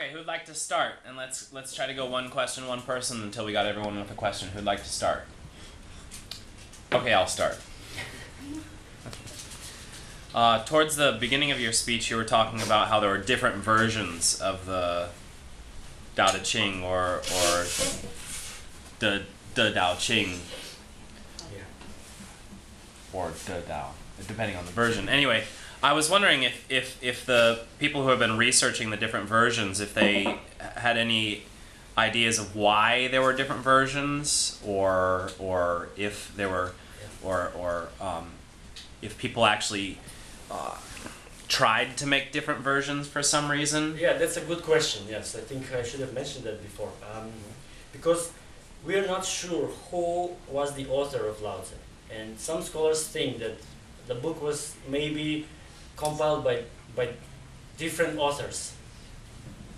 Okay, who'd like to start? And let's try to go one question, one person until we got everyone with a question. Who'd like to start? Okay, I'll start. Towards the beginning of your speech, you were talking about how there were different versions of the Tao Te Ching or the Tao Ching. Yeah. Or the Tao, depending on the version. Anyway, I was wondering if the people who have been researching the different versions, if they had any ideas of why there were different versions, or if there were, or if people actually tried to make different versions for some reason. Yeah, that's a good question. Yes, I think I should have mentioned that before. Because we are not sure who was the author of Lao Tzu, and some scholars think that the book was maybe compiled by different authors,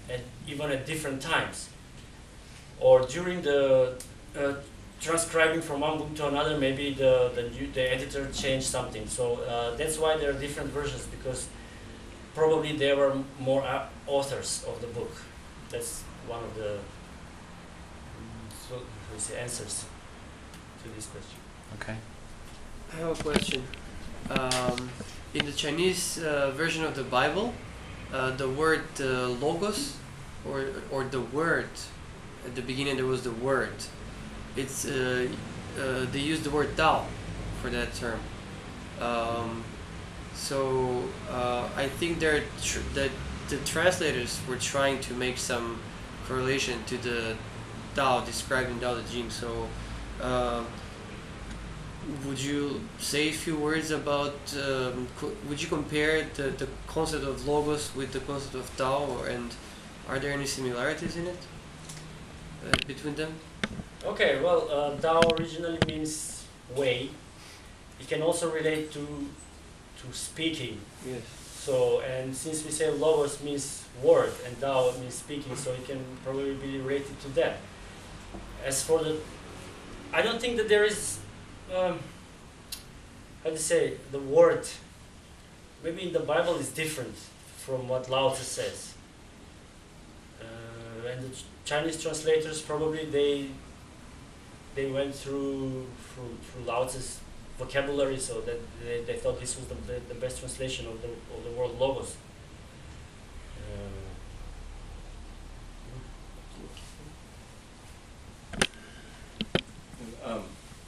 and even at different times, or during the transcribing from one book to another, maybe the editor changed something. So that's why there are different versions, because probably there were more authors of the book. That's one of the answers to this question. Okay. I have a question. In the Chinese version of the Bible, the word logos, or the word, at the beginning there was the word. It's they use the word Tao for that term. So I think that the translators were trying to make some correlation to the Tao described in Tao Te Ching. So would you say a few words about, would you compare the concept of logos with the concept of Tao, and are there any similarities in it between them? Okay, well, Tao originally means way. It can also relate to speaking. Yes. So, and since we say logos means word and Tao means speaking, so it can probably be related to that. As for the, I don't think that there is, how to say, the word, maybe in the Bible is different from what Lao Tzu says. And the Chinese translators probably they went through Lao Tzu's vocabulary, so that they thought this was the best translation of the word logos.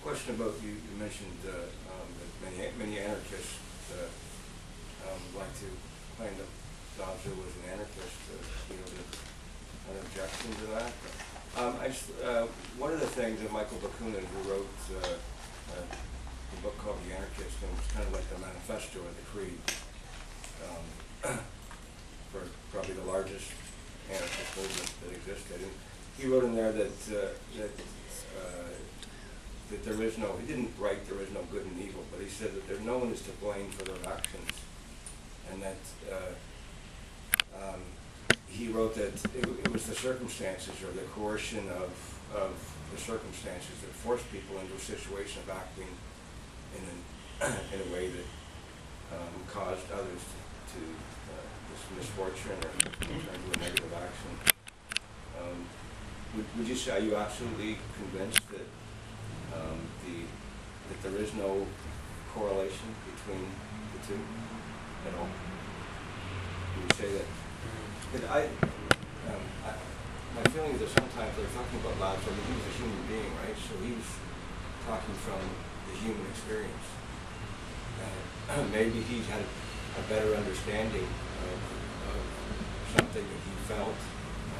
Question about you mentioned that many anarchists like to claim that Lao Tzu was an anarchist. An objection to that. One of the things that Michael Bakunin, who wrote a book called The Anarchist, and it's kind of like the manifesto or the creed for probably the largest anarchist movement that existed. And he wrote in there that there is no, he didn't write there is no good and evil, but he said that no one is to blame for their actions, and that he wrote that it was the circumstances or the coercion of the circumstances that forced people into a situation of acting in a way that caused others to this misfortune or turn to a negative action. Would you say, are you absolutely convinced that that there is no correlation between the two at all? Would you say that? My feeling is that sometimes they're talking about Lao Tzu, he was a human being, right? So he was talking from the human experience. Maybe he had a better understanding of something that he felt,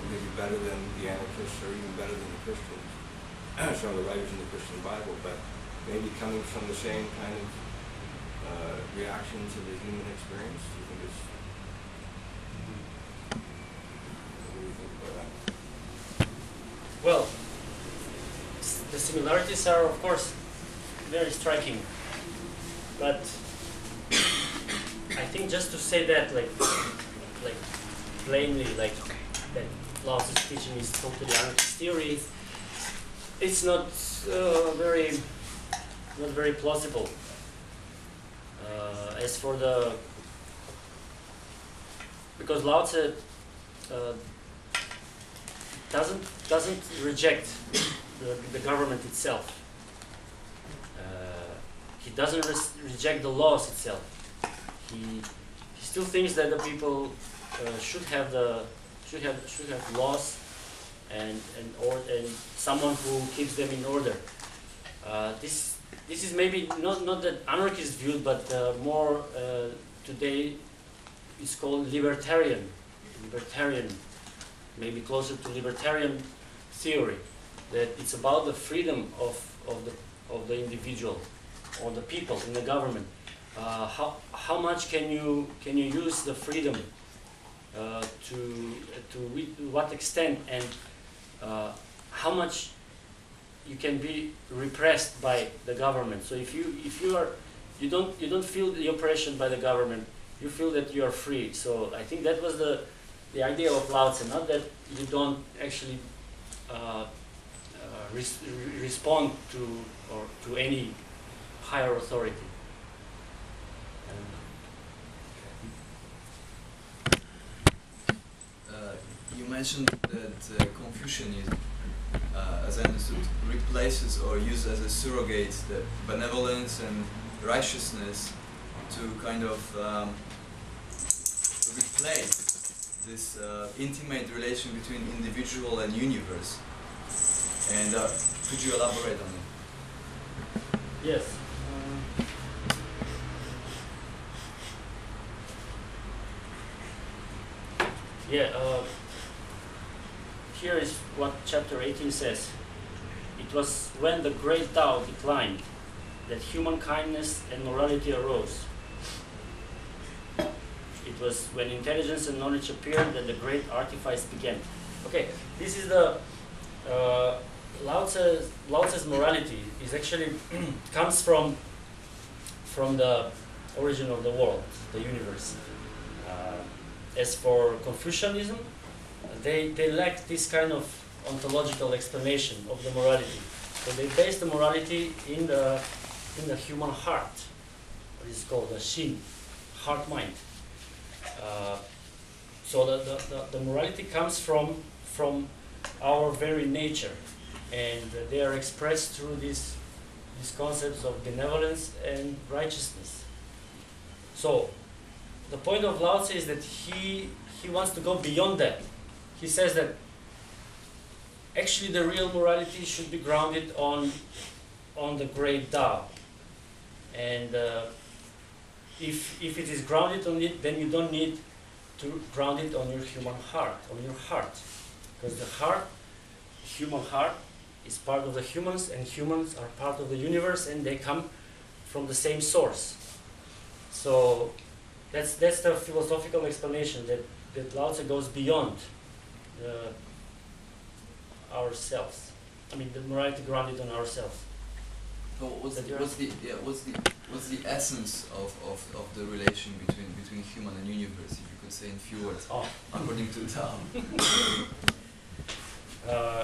maybe better than the anarchists or even better than the Christians, some of the writers in the Christian Bible, but maybe coming from the same kind of reaction to the human experience. Do you think it's... Well, the similarities are, of course, very striking, but I think just to say that, like plainly, that Lao Tzu's teaching is totally anarchist theory, it's not very plausible. As for because Lao Tzu doesn't reject the government itself. He doesn't reject the laws itself. He still thinks that the people should have laws and someone who keeps them in order. This is maybe not that anarchist view, but more today it's called libertarian, maybe closer to libertarian theory, that it's about the freedom of the individual or the people in the government. How much can you use the freedom to what extent, and how much you can be repressed by the government. So if you don't feel the oppression by the government, you feel that you are free. So I think that was the idea of Lao Tzu, not that you don't actually respond to any higher authority. You mentioned that Confucianism, as I understood, replaces or uses as a surrogate the benevolence and righteousness to kind of replace this intimate relation between individual and universe. And could you elaborate on it? Yes. Here is what chapter 18 says. It was when the great Tao declined that human kindness and morality arose. It was when intelligence and knowledge appeared that the great artifice began. Okay, this is the Lao Tzu's morality is actually comes from the origin of the world, the universe. As for Confucianism, they lack this kind of ontological explanation of the morality. So they base the morality in the human heart, what is called the Shin, heart mind. So the morality comes from our very nature, and they are expressed through these concepts of benevolence and righteousness. So the point of Lao Tzu is that he wants to go beyond that. He says that actually the real morality should be grounded on the great Tao. And if it is grounded on it, then you don't need to ground it on your human heart, because the human heart is part of the humans, and humans are part of the universe, and they come from the same source. So that's the philosophical explanation that Lao Tzu goes beyond ourselves. I mean, the morality grounded on ourselves. So what's the essence of the relation between human and universe, if you could say in few words, according to Tao?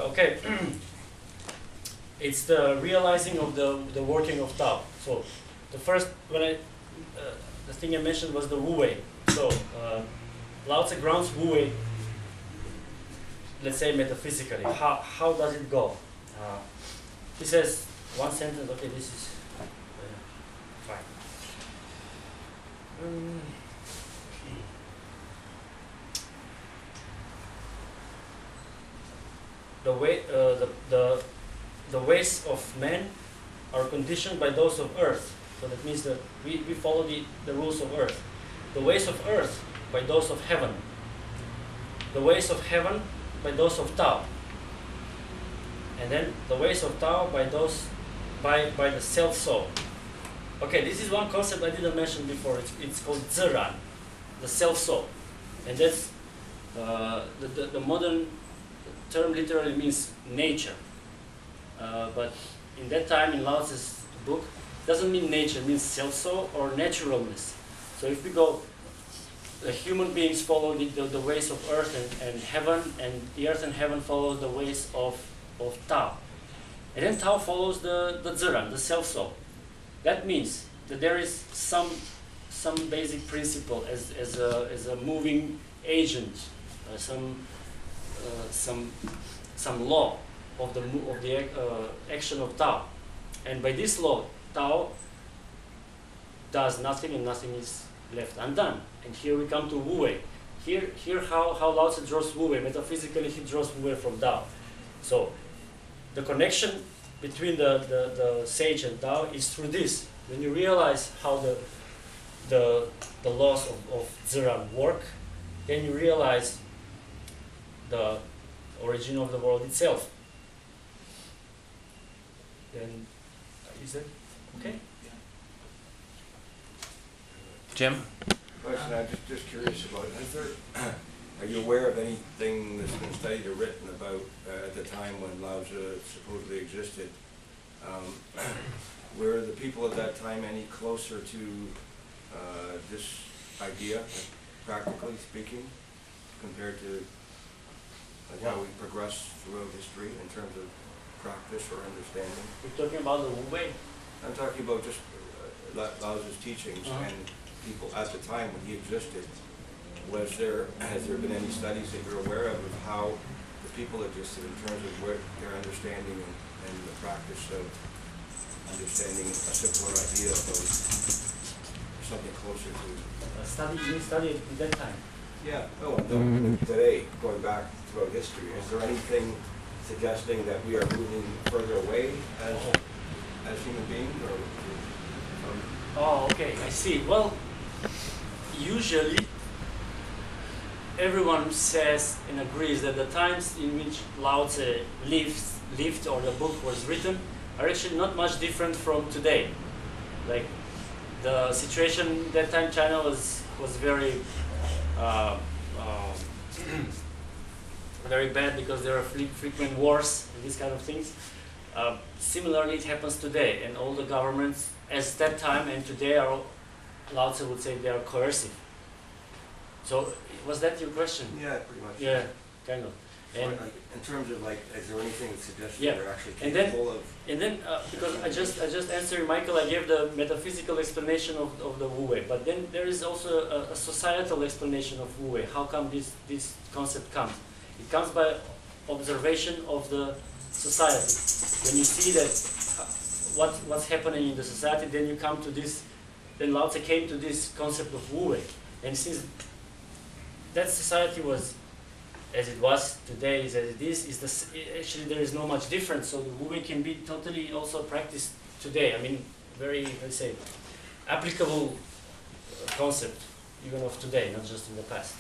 Okay, it's the realizing of the working of Tao. So the first the thing I mentioned was the Wu Wei. So Lao Tzu grounds Wu Wei, let's say metaphysically. How does it go? He says one sentence. Okay, this is fine. The ways of men are conditioned by those of earth. So that means that we follow the rules of earth. The ways of earth by those of heaven. The ways of heaven by those of Tao. And then the ways of Tao by the self-soul. Okay, this is one concept I didn't mention before. It's called Ziran, the self-soul. And that's the modern term literally means nature. But in that time, in Lao Tzu's book, doesn't mean nature, it means self-soul or naturalness. So if we go, the human beings follow the ways of earth and heaven, and the earth and heaven follow the ways of Tao. And then Tao follows the Ziran, the self-soul. That means that there is some basic principle as a moving agent, some some law of the action of Tao, and by this law, Tao does nothing and nothing is left undone. And here we come to Wu Wei. Here how Lao Tzu draws Wu Wei. Metaphysically, he draws Wu Wei from Tao. So the connection between the sage and Tao is through this. When you realize how the laws of Zirang work, then you realize the origin of the world itself. Then, is that okay? Jim? Question, I'm just curious about, are you aware of anything that's been studied or written about at the time when Lao Tzu supposedly existed? Were the people at that time any closer to this idea, practically speaking, compared to like how we progress throughout history in terms of practice or understanding? You're talking about the Wu Wei? I'm talking about just Lao Tzu's teachings and people at the time when he existed. Has there been any studies that you're aware of how the people existed in terms of what their understanding and the practice of understanding a simpler idea of something closer to You studied at that time? yeah. No, today, going back throughout history, is there anything suggesting that we are moving further away as human beings or Oh, okay, I see. Well, usually everyone says and agrees that the times in which Lao Tzu lived or the book was written are actually not much different from today. Like the situation that time, China was very very bad because there are frequent wars and these kind of things. Similarly, it happens today, and all the governments, as that time and today, are Lao Tzu would say they are coercive. So, was that your question? yeah, pretty much. Yeah, kind of. So, And in terms of like, is there anything that suggests Yeah. that they're actually And then- capable of? And then, because I just answered Michael, I gave the metaphysical explanation of the Wu Wei, but then there is also a societal explanation of Wu Wei. How come this concept comes? It comes by observation of the society. When you see that what's happening in the society, then you come to this. Then Lao Tzu came to this concept of Wu Wei, and since that society was as it was today, is as it is actually there is no much difference. So the Wu Wei can be totally also practiced today. I mean, very, let's say, applicable concept even of today, not just in the past.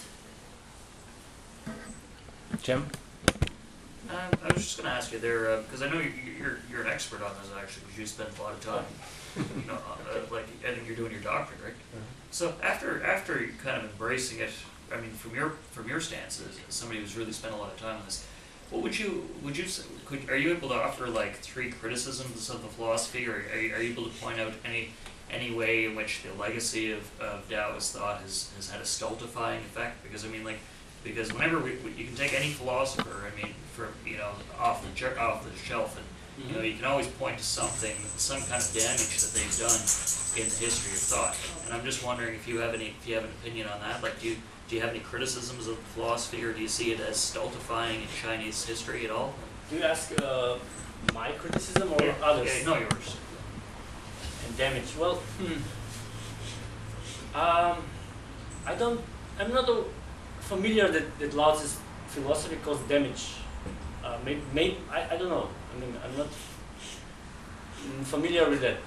Jim? I was just going to ask you there, because I know you're an expert on this actually, because you spend a lot of time. You know, like I think you're doing your doctorate, right? So after kind of embracing it, I mean, from your stance as somebody who's really spent a lot of time on this, what would you say, are you able to offer like 3 criticisms of the philosophy, or are you able to point out any way in which the legacy of Taoist thought has had a stultifying effect? Because I mean, like, because whenever you can take any philosopher, I mean, from off the shelf, and you know, you can always point to something, some kind of damage that they've done in the history of thought. And I'm just wondering if you have an opinion on that. Like, do you have any criticisms of philosophy, or do you see it as stultifying in Chinese history at all? Do you ask my criticism or others? Yeah, no, yours. And damage. Well, I'm not familiar that Lao Tzu's philosophy caused damage. I don't know. I mean, I'm not familiar with that.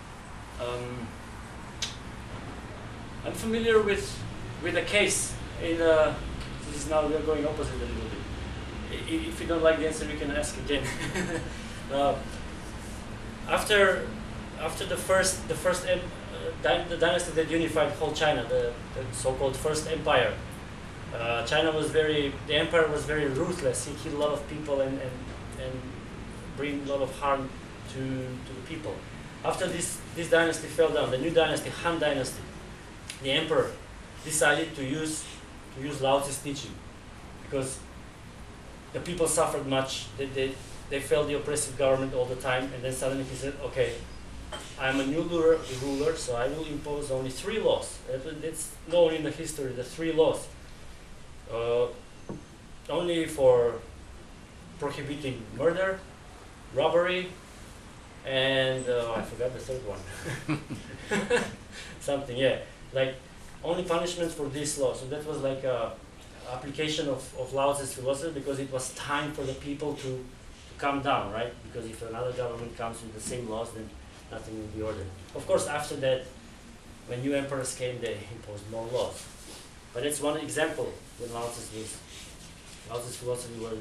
I'm familiar with a case in. This is now we're going opposite a little bit. If you don't like the answer, we can ask again. After the dynasty that unified whole China, the so-called First Empire. The empire was very ruthless. He killed a lot of people and bring a lot of harm to the people. After this dynasty fell down, the new dynasty, Han Dynasty, the emperor decided to use Lao Tzu's teaching because the people suffered much. They felt the oppressive government all the time, and then suddenly he said, "Okay, I'm a new ruler, so I will impose only 3 laws." It's known in the history, the 3 laws. Only for prohibiting murder, robbery, and I forgot the third one. Something, yeah. Like only punishments for this law. So that was like a application of Lao Tzu's philosophy, because it was time for the people to calm down, right? Because if another government comes with the same laws, then nothing will be ordered. Of course, after that, when new emperors came, they imposed more laws. But that's one example when Lao Tzu's philosophy was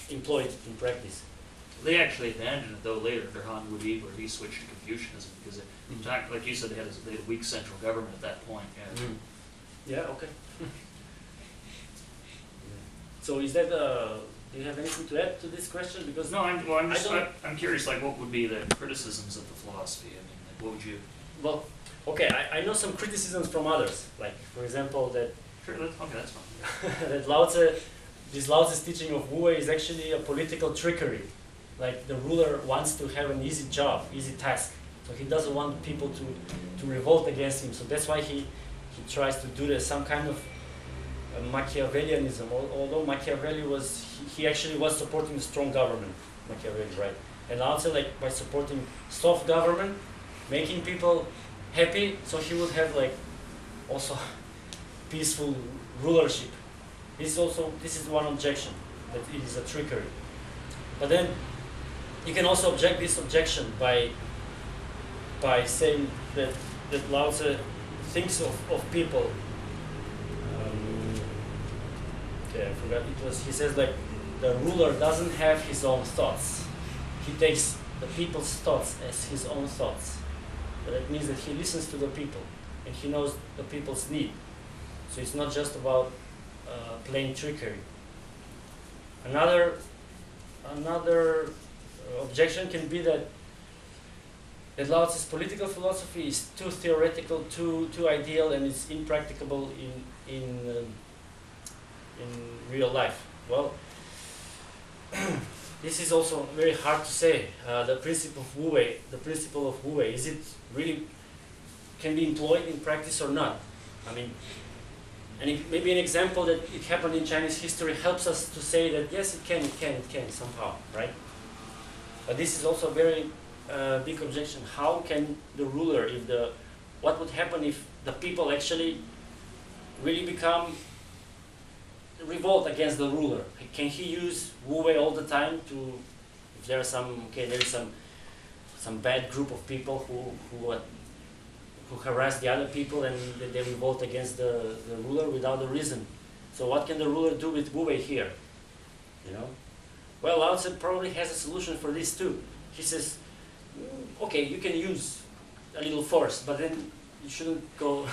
employed in practice. They actually abandoned it though later under Han Wudi, where he switched to Confucianism because, like you said, they had a weak central government at that point. Yeah. Yeah. Okay. So is that do you have anything to add to this question? Because No, I'm curious. Like, what would be the criticisms of the philosophy? I mean, like, what would you? well, okay, I know some criticisms from others. Like, for example, that Sure, that's fine. that this Lao Tzu's teaching of Wu Wei is actually a political trickery. Like the ruler wants to have an easy job, easy task. So he doesn't want people to revolt against him. So that's why he tries to do this, some kind of Machiavellianism. Although Machiavelli he actually was supporting the strong government, Machiavelli, right? And Lao Tzu, like by supporting soft government, making people happy, so he would have like also peaceful rulership. This is one objection, that it is a trickery. But then you can also object this objection by saying that Lao Tzu thinks of people. Okay, I forgot. He says like the ruler doesn't have his own thoughts. He takes the people's thoughts as his own thoughts. But that means that he listens to the people and he knows the people's need. So it's not just about plain trickery. Another objection can be that Lao Tzu's political philosophy is too theoretical, too ideal, and it's impracticable in real life. Well, this is also very hard to say. The principle of Wu Wei, is it really can be employed in practice or not? I mean, and maybe an example that it happened in Chinese history helps us to say that yes, it can somehow, right? But this is also a very big objection. How can the ruler, what would happen if the people actually really become revolt against the ruler? Can he use Wu Wei all the time if there is some bad group of people who harass the other people and they revolt against the ruler without a reason? So what can the ruler do with Wu Wei here? You know? Well, Lao Tzu probably has a solution for this too. He says, okay, you can use a little force, but then you shouldn't go,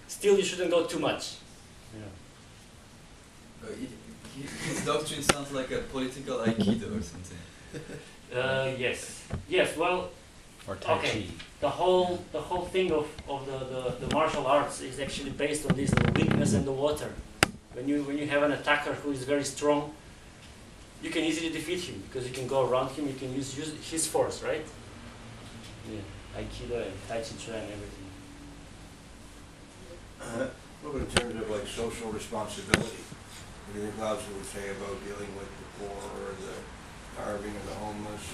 still you shouldn't go too much. You know? His doctrine sounds like a political aikido or something. Yes. Well, Or Tai okay. Chi. The whole thing of the martial arts is actually based on this, the weakness and the water. When you have an attacker who is very strong, you can easily defeat him because you can go around him. You can use his force, right? Yeah, Aikido and Tai Chi Chuan and everything. What in terms of like social responsibility? What do you think Lao Tzu would say about dealing with the poor or the starving or the homeless?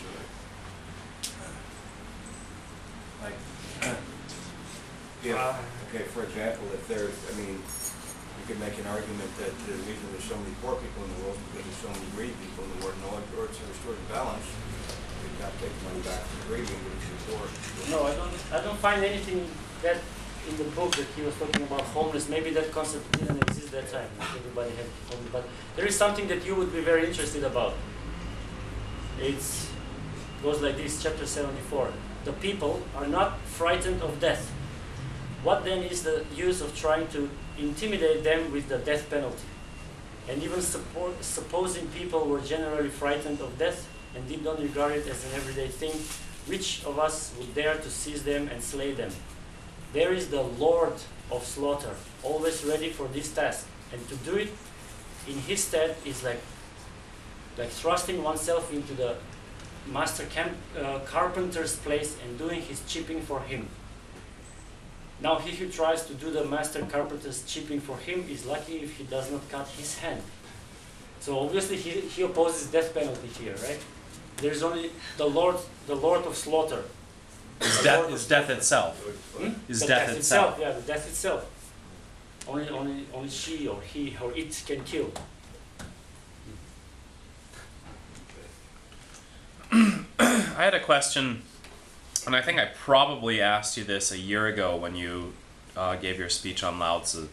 Okay, for example, if there's, you could make an argument that the reason there's so many poor people in the world is because there's so many greedy people in the world. In order to restore the balance, you've got to take money back from the greedy and give it to the poor. No, I don't find anything that in the book that he was talking about homeless. Maybe that concept didn't exist that time. Not everybody had homeless, but there is something that you would be very interested about. It goes like this, chapter 74. The people are not frightened of death. What then is the use of trying to intimidate them with the death penalty? And even supposing people were generally frightened of death and did not regard it as an everyday thing, which of us would dare to seize them and slay them? There is the Lord of slaughter, always ready for this task, and to do it in his stead is like thrusting oneself into the master carpenter's place and doing his chipping for him. Now he who tries to do the master carpenter's chipping for him is lucky if he does not cut his hand. So obviously he opposes death penalty here, right? There's only the Lord of slaughter. Is death itself? Hmm? Is The death itself? Yeah, the death itself. Only she or he or it can kill. I had a question, and I think I probably asked you this a year ago when you gave your speech on Lao Tzu.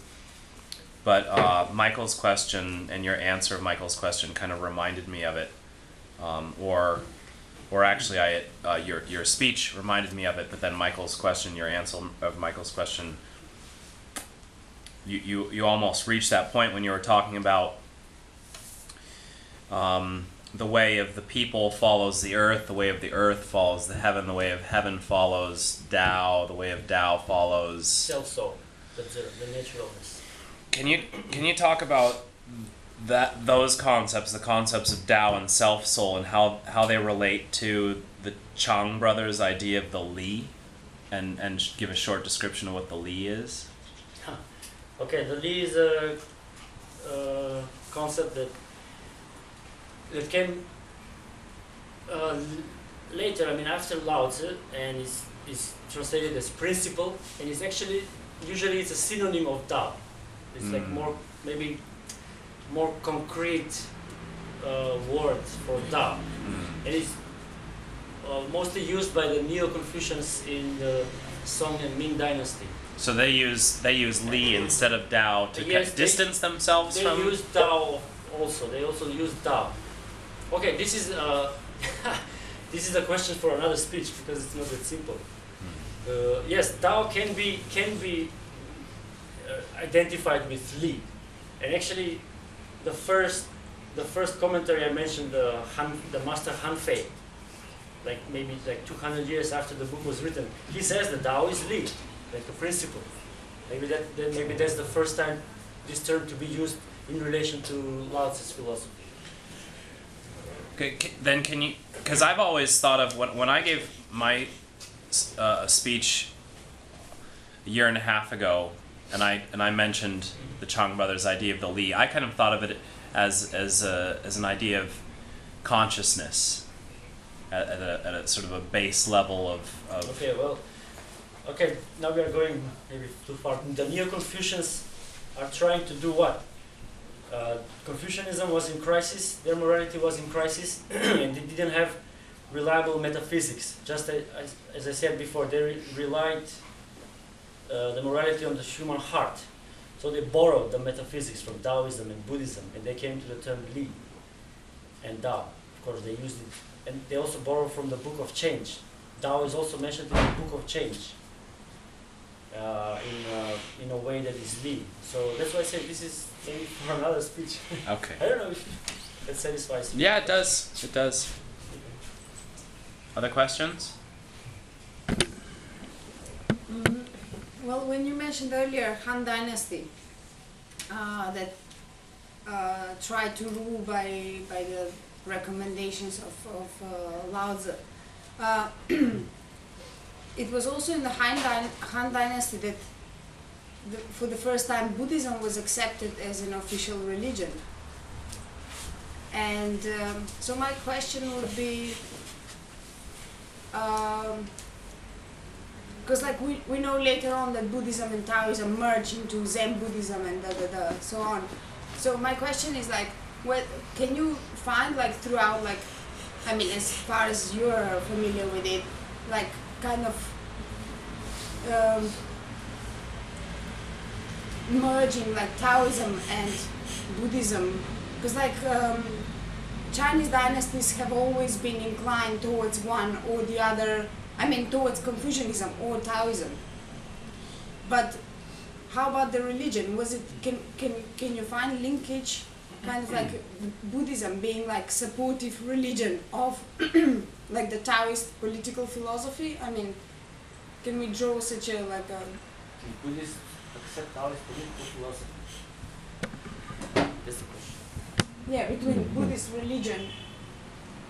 But Michael's question and your answer of Michael's question kind of reminded me of it, or actually, your speech reminded me of it. But then Michael's question, your answer of Michael's question, you almost reached that point when you were talking about the way of the people follows the earth, the way of the earth follows the heaven, the way of heaven follows Tao, the way of Tao follows Self-soul. That's the nature of this. Can you talk about those concepts, the concepts of Tao and self-soul, and how they relate to the Chang brothers' idea of the Li, and give a short description of what the Li is? Okay, the Li is a concept that came later. I mean, after Lao Tzu, and is translated as principle, and it's actually usually it's a synonym of Tao. It's like maybe more concrete words for Tao, and it's mostly used by the Neo-Confucians in the Song and Ming dynasty. So they use Li instead of Tao to Yes, distance themselves They from. use Tao also. They also use Tao. Okay, this is this is a question for another speech because it's not that simple. Yes, Tao can be identified with Li, and actually, the first commentary I mentioned, the master Han Fei, like maybe like 200 years after the book was written, he says the Tao is Li, like the principle. Maybe that's the first time this term to be used in relation to Lao Tzu's philosophy. Okay, then can you? Because I've always thought of when I gave my speech a year and a half ago, and I mentioned the Chang brothers' idea of the Li. I kind of thought of it as an idea of consciousness at a sort of a base level of. Okay, well, okay. Now we are going maybe too far. The Neo-Confucians are trying to do what? Confucianism was in crisis, their morality was in crisis, and they didn't have reliable metaphysics. Just as I said before, they relied the morality on the human heart. So they borrowed the metaphysics from Taoism and Buddhism, and they came to the term Li and Tao. Of course, they used it, and they also borrowed from the Book of Change. Tao is also mentioned in the Book of Change in a way that is Li. So that's why I said this is maybe for another speech. Okay. I don't know if that satisfies you. Yeah, it does. It does. Other questions? Well, when you mentioned earlier Han Dynasty, that tried to rule by the recommendations of Lao Tzu, it was also in the Han Dynasty that for the first time Buddhism was accepted as an official religion. And so my question would be, because like we know later on that Buddhism and Taoism merge into Zen Buddhism and so on. So my question is like, what can you find like throughout, like, I mean, as far as you're familiar with it, like kind of merging like Taoism and Buddhism, because like Chinese dynasties have always been inclined towards one or the other. I mean, towards Confucianism or Taoism. But how about the religion? Was it can you find linkage, kind of like Buddhism being like supportive religion of like the Taoist political philosophy? I mean, can we draw such a like a? Can Buddhists accept Taoist political philosophy? That's the question. Yeah, between Buddhist religion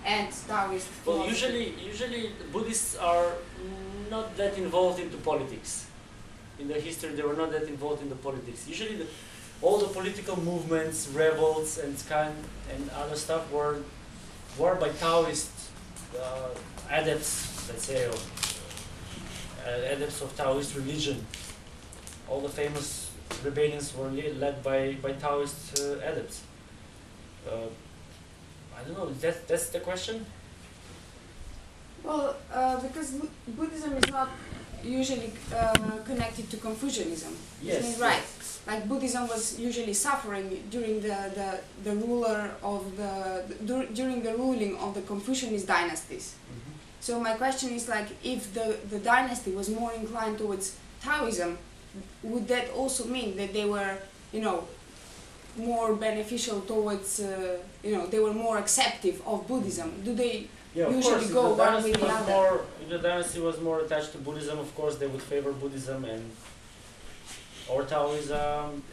and Taoist Well, philosophy. usually Buddhists are not that involved into politics. In the history, they were not that involved in the politics. Usually, all the political movements, revolts, and other stuff were by Taoist adepts, let's say, of adepts of Taoist religion. All the famous rebellions were led by Taoist adepts. I don't know. That's the question. Well, because Buddhism is not usually connected to Confucianism. Yes. Isn't it right? Like Buddhism was usually suffering during the ruler of during the ruling of the Confucianist dynasties. Mm-hmm. So my question is like, if the dynasty was more inclined towards Taoism, would that also mean that they were, more beneficial towards, they were more accepting of Buddhism? Do they usually go one with the other? If the dynasty was more attached to Buddhism, of course they would favor Buddhism or Taoism.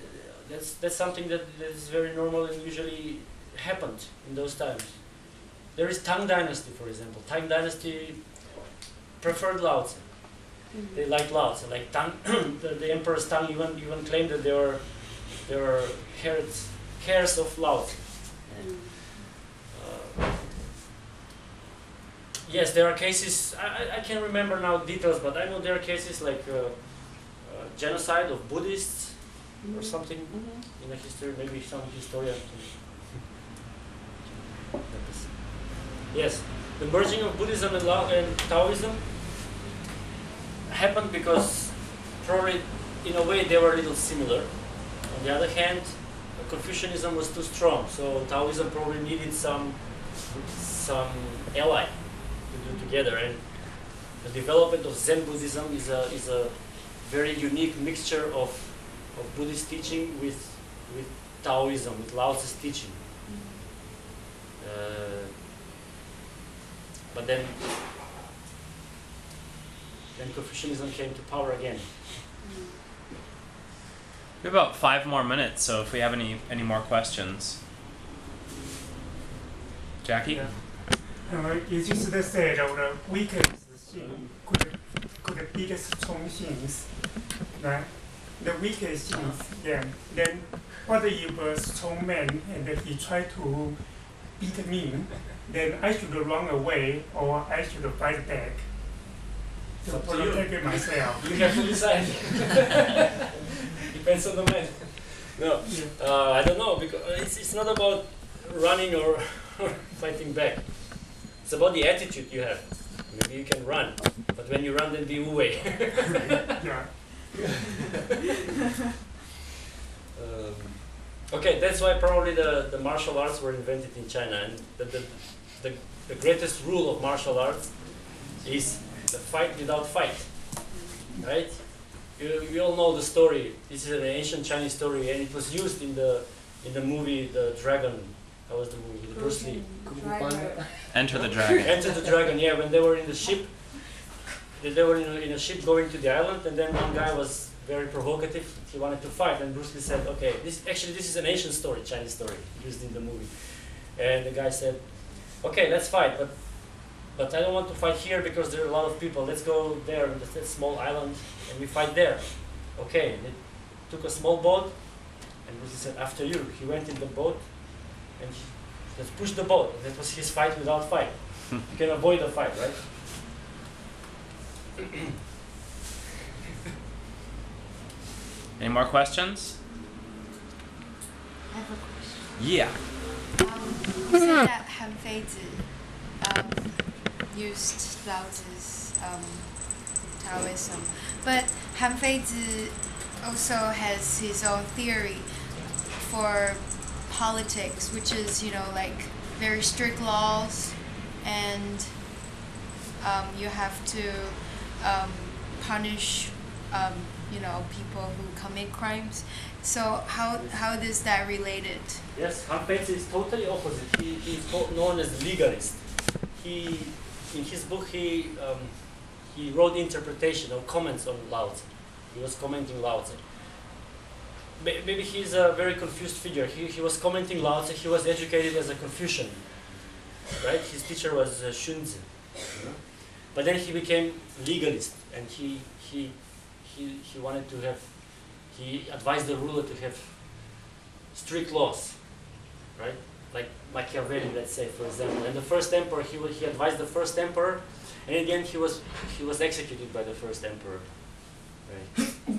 That's something that is very normal and usually happened in those times. There is Tang Dynasty, for example. Tang Dynasty preferred Lao Tzu. Mm-hmm. They liked Lao Tzu. Like Tang, the Emperor's Tang even claimed that they were heirs of Lao Tzu. Yes, there are cases. I can't remember now details, but I know there are cases like genocide of Buddhists or something in the history. Maybe some historian. Yes, the merging of Buddhism and Taoism happened because probably in a way they were a little similar. On the other hand, Confucianism was too strong, so Taoism probably needed some ally to do together. And the development of Zen Buddhism is a very unique mixture of Buddhist teaching with Taoism, with Lao Tzu's teaching. But then Confucianism came to power again. We have about 5 more minutes, so if we have any more questions. Jackie? You just said the weakest thing could the biggest strong things. Right? The weakest things, yeah. Then what if a strong man and he try to beat me? Then I should run away or I should fight back. To protect myself. You have to decide. Depends on the man. No, I don't know, because it's not about running or fighting back. It's about the attitude you have. Maybe you can run, but when you run, then be away. Yeah. Okay, that's why probably the martial arts were invented in China, and the greatest rule of martial arts is the fight without fight, right? You all know the story. This is an ancient Chinese story, and it was used in the movie The Dragon. How was the movie? The Bruce Lee. Enter the Dragon. Enter the Dragon. Yeah, when they were in the ship, they were in a ship going to the island, and then one guy was very provocative. He wanted to fight, and Bruce Lee said, "Okay, this is an ancient story, Chinese story, used in the movie." And the guy said, "Okay, let's fight, but I don't want to fight here because there are a lot of people. Let's go there on that small island and we fight there." Okay, they took a small boat, and Bruce Lee said, "After you." He went in the boat and he just pushed the boat. That was his fight without fight. You can avoid a fight, right? Any more questions? I have a question. Yeah. You said that Han Feizi used Lao Tzu's Taoism, but Han Feizi also has his own theory for politics, which is, like very strict laws, and you have to punish, people who commit crimes. So how is that related? Yes, Han Feizi is totally opposite. He is known as legalist. In his book, he wrote interpretation or comments on Lao Tzu. He was commenting Lao Tzu. Maybe he's a very confused figure. He was commenting Lao Tzu. He was educated as a Confucian, right? His teacher was Sun Tzu. But then he became legalist, and he wanted to have. He advised the ruler to have strict laws, right? Like Machiavelli, let's say, for example. And the first emperor, he advised the first emperor, and in the end he was executed by the first emperor. Right.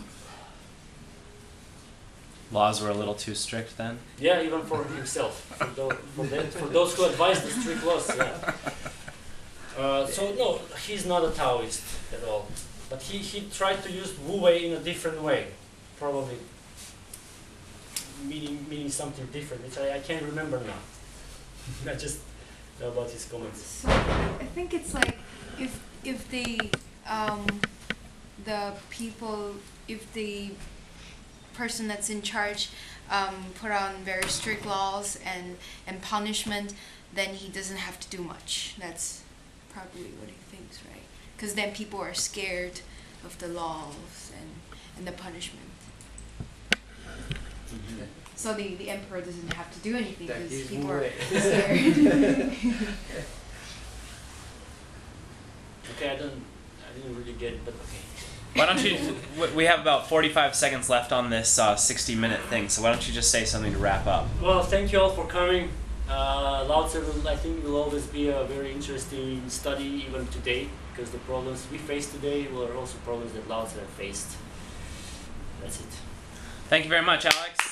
Laws were a little too strict then? Yeah, even for himself. For those who advise the strict laws, yeah. So no, he's not a Taoist at all. But he tried to use Wu Wei in a different way. Probably meaning something different, which I can't remember now. I just know about his comments. So I think it's like if the people, if the person that's in charge put on very strict laws and punishment, then he doesn't have to do much. That's probably what he thinks, right? Because then people are scared of the laws and the punishment. So the emperor doesn't have to do anything That because is people Wu are Wei. scared. Okay, I didn't really get it, but okay. Why don't you, we have about 45 seconds left on this 60-minute thing, so why don't you just say something to wrap up? Well, thank you all for coming. Lao Tzu, I think, will always be a very interesting study even today, because the problems we face today were also problems that Lao Tzu faced. That's it. Thank you very much, Alex.